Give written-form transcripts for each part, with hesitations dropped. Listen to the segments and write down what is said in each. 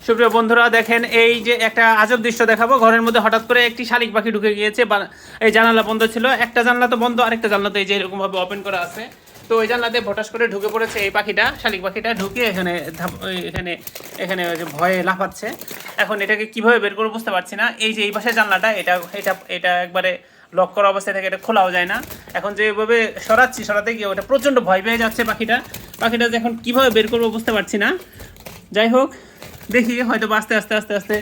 সুপ্রিয় বন্ধুরা দেখেন, এই যে একটা আজব দৃশ্য দেখাবো। ঘরের মধ্যে হঠাৎ করে একটি শালিক পাখি ঢুকে গিয়েছে। এই জানালা বন্ধ ছিল, একটা জানলা তো বন্ধ, আরেকটা জানলা তো এই যে এরকম ভাবে ওপেন করা আছে। তো ওই জানলাতে ভটাস করে ঢুকে পড়েছে এই পাখিটা, শালিক পাখিটা ঢুকে এখানে এখানে এখানে ভয়ে লাফাচ্ছে। এখন এটাকে কিভাবে বের করে বুঝতে পারছি না। এই যে এই পাশে জানলাটা, এটা এটা এটা একবারে লক করা অবস্থায় থেকে, এটা খোলাও যায় না। এখন যেভাবে সরাতে গিয়ে ওটা প্রচণ্ড ভয় পেয়ে যাচ্ছে পাখিটা যে এখন কীভাবে বের করবো বুঝতে পারছি না। যাই হোক, দেখি হয়তো আস্তে আস্তে আস্তে আস্তে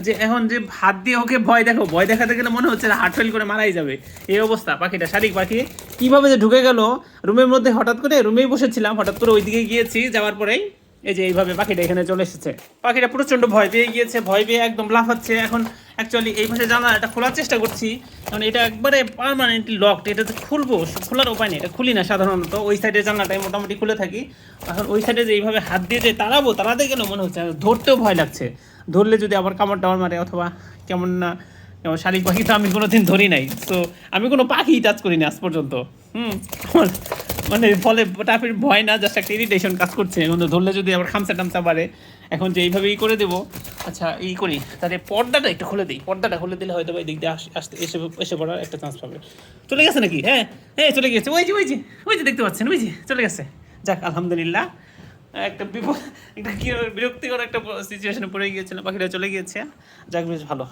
যে এখন যে হাত দিয়ে ওকে ভয় দেখাতে গেলে মনে হচ্ছে হার্ট ফেল করে মারাই যাবে এই অবস্থা। পাখিটা শালিক পাখি কীভাবে যে ঢুকে গেল রুমের মধ্যে, হঠাৎ করে রুমেই বসেছিলাম, হঠাৎ করে ওইদিকে গিয়েছি, যাওয়ার পরেই এই যে এইভাবে পাখিটা এখানে চলে এসেছে। পাখিটা প্রচণ্ড ভয় পেয়ে গিয়েছে, ভয় পেয়ে একদম লাফাচ্ছে। এখন অ্যাকচুয়ালি এই পাশে জানালাটা খোলার চেষ্টা করছি, কারণ এটা একবারে পার্মানেন্টলি লকড। এটা যে খুলবো, খোলার উপায় নেই, এটা খুলি না সাধারণত। ওই সাইডের জানলাটাই মোটামুটি খুলে থাকি। এখন ওই সাইডে যে এইভাবে হাত দিয়ে যে তাড়াতে গেলেও মনে হচ্ছে ধরতেও ভয় লাগছে। ধরলে যদি আবার কামড় টামড় মারে অথবা কেমন না। যেমন শালিক পাখি তো আমি কোনোদিন ধরি নাই, তো আমি কোনো পাখি টাচ করিনি আজ পর্যন্ত। আমার মানে ফলে টাফির ভয় না, জাস্ট একটা ইরিটেশন কাজ করছে। এখন তো ধরলে যদি আবার খামসা টামসা বাড়ে, এখন যে এইভাবেই করে দেবো। আচ্ছা এই করি, তাহলে পর্দাটা একটু খুলে দিই। পর্দাটা খুলে দিলে হয়তো এই দিক দিয়ে আসতে এসে পড়ার একটা চান্স পাবে। চলে গেছে নাকি? হ্যাঁ হ্যাঁ, চলে গেছে। ওই যে দেখতে পাচ্ছেন, ওই যে চলে গেছে। যাক আলহামদুলিল্লাহ। একটা বিপদ, একটা কি বিরক্তিকর একটা সিচুয়েশনে পড়ে গিয়েছিল, পাখিটা চলে গিয়েছে। যাক বেশ ভালো।